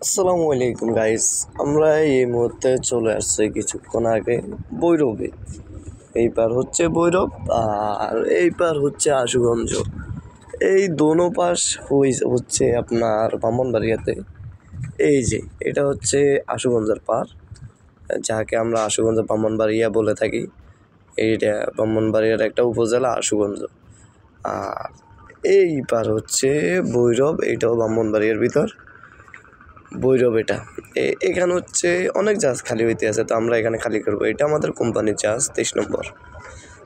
আসসালামু আলাইকুম গাইস। আমরা এই মুহূর্তে চলে আসছি কিছুক্ষণ আগে ভৈরবে। এই পার হচ্ছে ভৈরব আর এই পার হচ্ছে আশুগঞ্জ। এই দোনো পাশ হচ্ছে আপনার ব্রাহ্মণবাড়িয়াতে। এই যে এটা হচ্ছে আশুগঞ্জের পার, যাকে আমরা আশুগঞ্জ ব্রাহ্মণবাড়িয়া বলে থাকি। এইটা ব্রাহ্মণবাড়িয়ার একটা উপজেলা আশুগঞ্জ। আর এই পার হচ্ছে ভৈরব, এইটাও ব্রাহ্মণবাড়িয়ার ভিতর ভৈরব। এখানে হচ্ছে অনেক জাহাজ খালি হইতে আছে, তো আমরা এখানে খালি করব। এটা আমাদের কোম্পানির জাহাজ 23 নম্বর।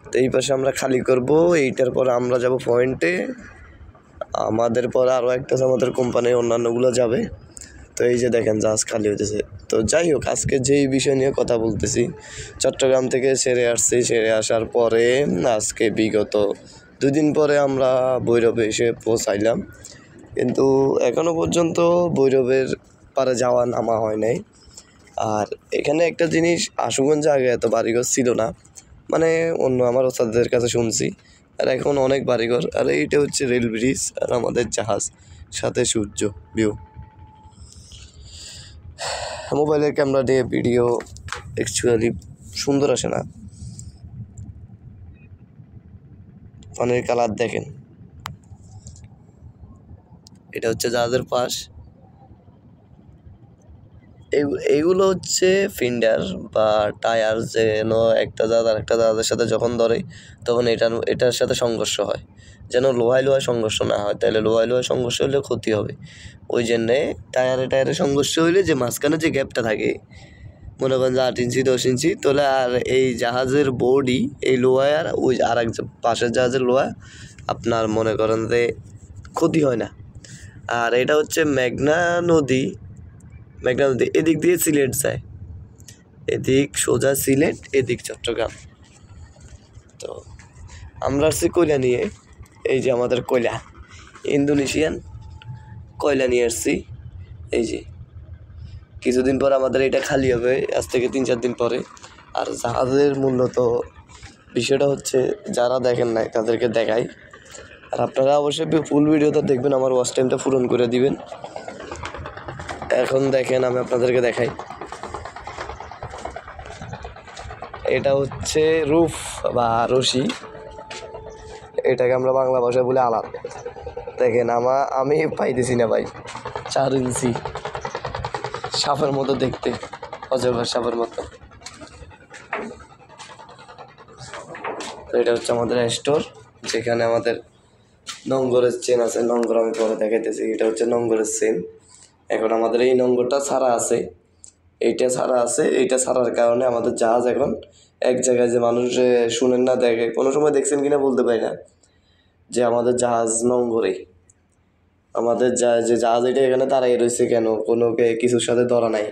তো এই পাশে আমরা খালি করব। এইটার পরে আমরা যাব পয়েন্টে। আমাদের পরে আরও একটা আমাদের কোম্পানির অন্যান্যগুলো যাবে। তো এই যে দেখেন জাহাজ খালি হইতেছে। তো যাই হোক, আজকে যেই বিষয় নিয়ে কথা বলতেছি, চট্টগ্রাম থেকে ছেড়ে আসছি। ছেড়ে আসার পরে আজকে বিগত 2 দিন পরে আমরা ভৈরবে এসে পৌঁছাইলাম, কিন্তু এখনও পর্যন্ত ভৈরবের পারে যাওয়া নামা হয় নাই। আর এখানে একটা জিনিস, আশুগঞ্জে আগে এত বাড়িঘর ছিল না, মানে অন্য আমার ওস্তাদের কাছে শুনছি। আর এখন অনেক বাড়িঘর। আর এইটা হচ্ছে রেল ব্রিজ আর আমাদের জাহাজ, সাথে সূর্য ভিউ। মোবাইলের ক্যামেরা দিয়ে ভিডিও অ্যাকচুয়ালি সুন্দর আসে না। পানির কালার দেখেন। এটা হচ্ছে জাহাজের পাশ। এইগুলো হচ্ছে ফিন্ডার বা টায়ার, যেন একটা জাহাজ আর একটা জাহাজের সাথে যখন ধরে তখন এটার সাথে সংঘর্ষ হয়, যেন লোহায় সংঘর্ষ না হয়। তাহলে লোহায় সংঘর্ষ হলে ক্ষতি হবে। ওই জন্যে টায়ারে সংঘর্ষ হইলে যে মাঝখানে যে গ্যাপটা থাকে, মনে করেন যে 8 ইঞ্চি 10 ইঞ্চি, তাহলে আর এই জাহাজের বডি এই লোহায় আর ওই আর এক পাশের জাহাজের লোহা আপনার মনে করেন যে ক্ষতি হয় না। আর এটা হচ্ছে মেঘনা নদী। এদিক দিয়ে সিলেট যায়, এদিক সোজা সিলেট, এদিক চট্টগ্রাম। তো আমরা আসছি কয়লা নিয়ে। এই যে আমাদের কয়লা, ইন্দোনেশিয়ান কয়লা নিয়ে আসছি। এই যে কিছুদিন পর আমাদের এটা খালি হবে, আজ থেকে 3-4 দিন পরে। আর জাহাজের মূলত বিষয়টা হচ্ছে, যারা দেখেন নাই তাদেরকে দেখাই। আর আপনারা অবশ্যই ফুল ভিডিওটা দেখবেন, আমার ওয়াচ টাইমটা পূরণ করে দিবেন। এখন দেখেন, আমি আপনাদেরকে দেখাই। এটা হচ্ছে রুফ বা রশি, এটাকে আমরা বাংলা ভাষায় বলে আলাপ। দেখেন আমি পাইতেছি না ভাই। 4 ইঞ্চি, সাপের মতো দেখতে, অজগর সাপের মতো। তো এটা হচ্ছে আমাদের স্টোর, যেখানে আমাদের নঙ্গরের চেন আছে। নঙ্গর আমি পরে দেখাইতেছি। এটা হচ্ছে নঙ্গরের চেন। এখন আমাদের এই নঙ্গরটা ছাড়া আছে, এইটা ছাড়া আছে। এইটা ছাড়ার কারণে আমাদের জাহাজ এখন এক জায়গায়, যে মানুষ শুনেন না, দেখে কোনো সময় দেখছেন কিনা বলতে পারি না, যে আমাদের জাহাজ নঙ্গরে। আমাদের যে জাহাজ এটা এখানে দাঁড়িয়ে রয়েছে কেন, কোনো কিছুর সাথে ধরা নাই।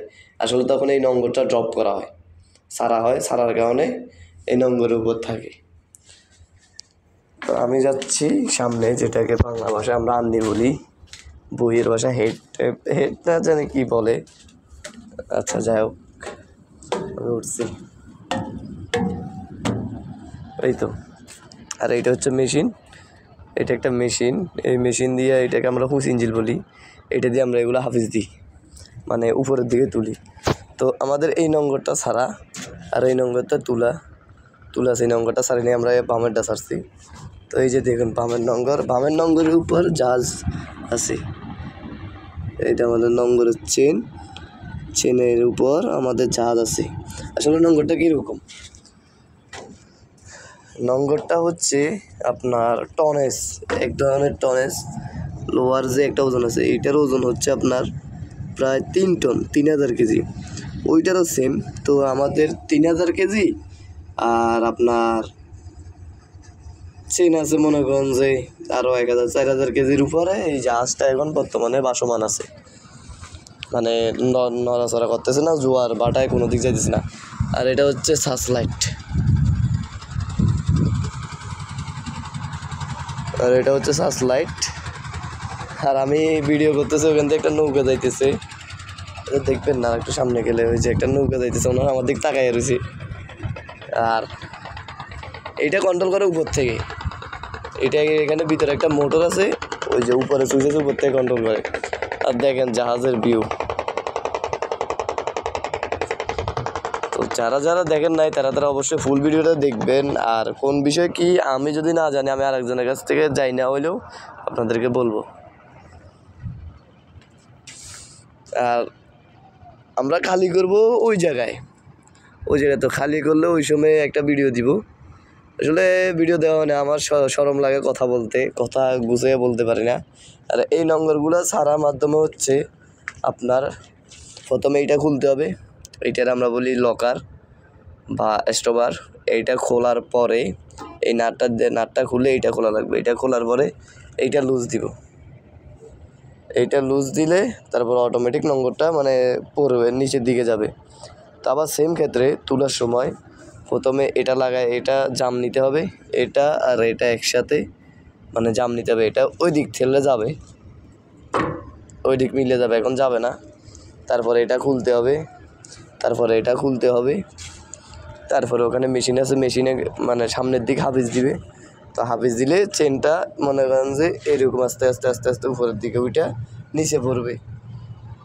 আসলে তখন এই নঙ্গরটা ড্রপ করা হয়, ছাড়া হয়। ছাড়ার কারণে এই নঙ্গরের উপর থাকে। তো আমি যাচ্ছি সামনে, যেটাকে বাংলা ভাষায় আমরা আন্নি বলি, বইয়ের ভাষায় হেড না জানি কি বলে। আচ্ছা যাই হোক, আমি উঠছি। এই তো। আর এইটা হচ্ছে মেশিন। এটা একটা মেশিন। এই মেশিন দিয়ে, এটাকে আমরা হুস ইঞ্জিল বলি। এটা দিয়ে আমরা এগুলো হাফিজ দিই, মানে উপরের দিকে তুলি। তো আমাদের এই নঙ্গরটা ছাড়া, আর এই নঙ্গরটা তুলা। সেই নঙ্গরটা ছাড়ি নিয়ে আমরা বামেরটা ছাড়ছি। তো এই যে দেখুন বামের নঙ্গরের উপর জাহাজ আছে। এইটা আমাদের নঙ্গরের চেনের উপর আমাদের জাহাজ আছে। আসলে নঙ্গরটা কীরকম, নঙ্গরটা হচ্ছে আপনার টনেজ, এক ধরনের টনেজ। লোহার যে একটা ওজন আছে, এইটার ওজন হচ্ছে আপনার প্রায় 3 টন, 3000 কেজি। ওইটারও সেম। তো আমাদের 3000 কেজি। আর আপনার চেন আছে মনে করেন যে আরও 1000-4000 কেজির উপরে। এই জাহাজটা এখন বর্তমানে ভাসমান আছে, মানে নড়াচড়া করতেছে না, জোয়ার বাটায় কোনো দিক যাইতেছে না। আর এটা হচ্ছে সার্চলাইট। আর আমি ভিডিও করতেছি, ওখান থেকে একটা নৌকা যাইতেছে, দেখবেন না একটু সামনে গেলে। ওই যে একটা নৌকা যাইতেছে, ওনারা আমার দিক তাকাই রয়েছে। আর এইটা কন্ট্রোল করে উপর থেকে। এটা এখানে ভিতরে একটা মোটর আছে, ওই যে উপরে সুইচ আছে, উপর থেকে কন্ট্রোল করে। আর দেখেন জাহাজের ভিউ, যারা যারা দেখেন নাই তারা তারা অবশ্যই ফুল ভিডিওটা দেখবেন। আর কোন বিষয় কি আমি যদি না জানি, আমি আরেকজনের কাছ থেকে যাই না হইলেও আপনাদেরকে বলবো। আর আমরা খালি করব ওই জায়গায় তো খালি করলে ওই সময় একটা ভিডিও দিব। আসলে ভিডিও দেওয়া মানে আমার শরম লাগে কথা বলতে, কথা গুছিয়ে বলতে পারি না। আর এই নম্বরগুলো ছাড়ার মাধ্যমে হচ্ছে আপনার প্রথমে এইটা খুলতে হবে, এইটার আমরা বলি লকার বা স্টোবার। এইটা খোলার পরে এই নাটটা খুলে এইটা খোলা লাগবে। এইটা খোলার পরে এইটা লুজ দিব। এইটা লুজ দিলে তারপর অটোমেটিক নম্বরটা মানে পড়বে, নিচের দিকে যাবে। তো আবার সেম ক্ষেত্রে তোলার সময় প্রথমে এটা লাগায়, এটা জাম নিতে হবে, এটা আর এটা একসাথে মানে জাম নিতে হবে। এটা ওই দিক ঠেললে যাবে, ওই দিক মিলে যাবে, এখন যাবে না। তারপরে এটা খুলতে হবে, তারপরে এটা খুলতে হবে, তারপরে ওখানে মেশিন আছে, মেশিনে মানে সামনের দিক হাফিজ দিবে। তো হাফিজ দিলে চেনটা মনে করেন যে এরকম আস্তে আস্তে আস্তে আস্তে উপরের দিকে ওইটা নিচে পড়বে।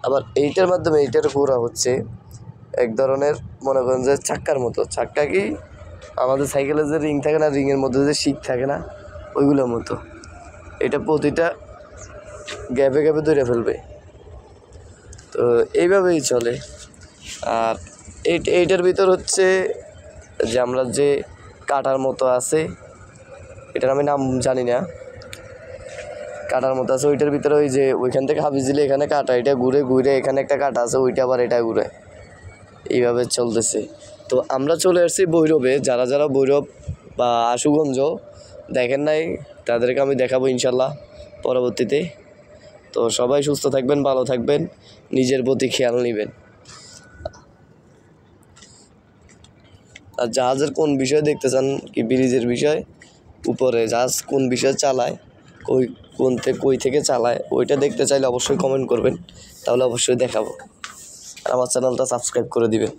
আবার এইটার মাধ্যমে এইটার করা হচ্ছে এক ধরনের মনে করেন যে চাক্কার মতো। চাক্কা কি আমাদের সাইকেলের যে রিং থাকে না, রিংয়ের মধ্যে যে শিক থাকে না, ওইগুলোর মতো। এটা প্রতিটা গ্যাপে গ্যাপে ধরে ফেলবে। তো এইভাবেই চলে। আর এইটার ভিতর হচ্ছে যে আমরা যে কাটার মতো আছে, এটার আমি নাম জানি না, কাটার মতো আছে ওইটার ভিতরে ওই যে ওইখান থেকে হাফিজ দিলে এখানে কাটা, এটা ঘুরে ঘুরে এখানে একটা কাটা আছে, ওইটা আবার এটা ঘুরে, এইভাবে চলতেছে। তো আমরা চলে আসছি ভৈরবে। যারা যারা ভৈরব বা আশুগঞ্জ দেখেন নাই তাদেরকে আমি দেখাবো ইনশাল্লাহ পরবর্তীতে। তো সবাই সুস্থ থাকবেন, ভালো থাকবেন, নিজের প্রতি খেয়াল নেবেন। আর জাহাজের কোন বিষয় দেখতে চান, কি ব্রিজের বিষয়, উপরে জাহাজ কোন বিষয় চালায়, কই থেকে চালায়, ওইটা দেখতে চাইলে অবশ্যই কমেন্ট করবেন, তাহলে অবশ্যই দেখাবো। আর আমার চ্যানেলটা সাবস্ক্রাইব করে দিবেন।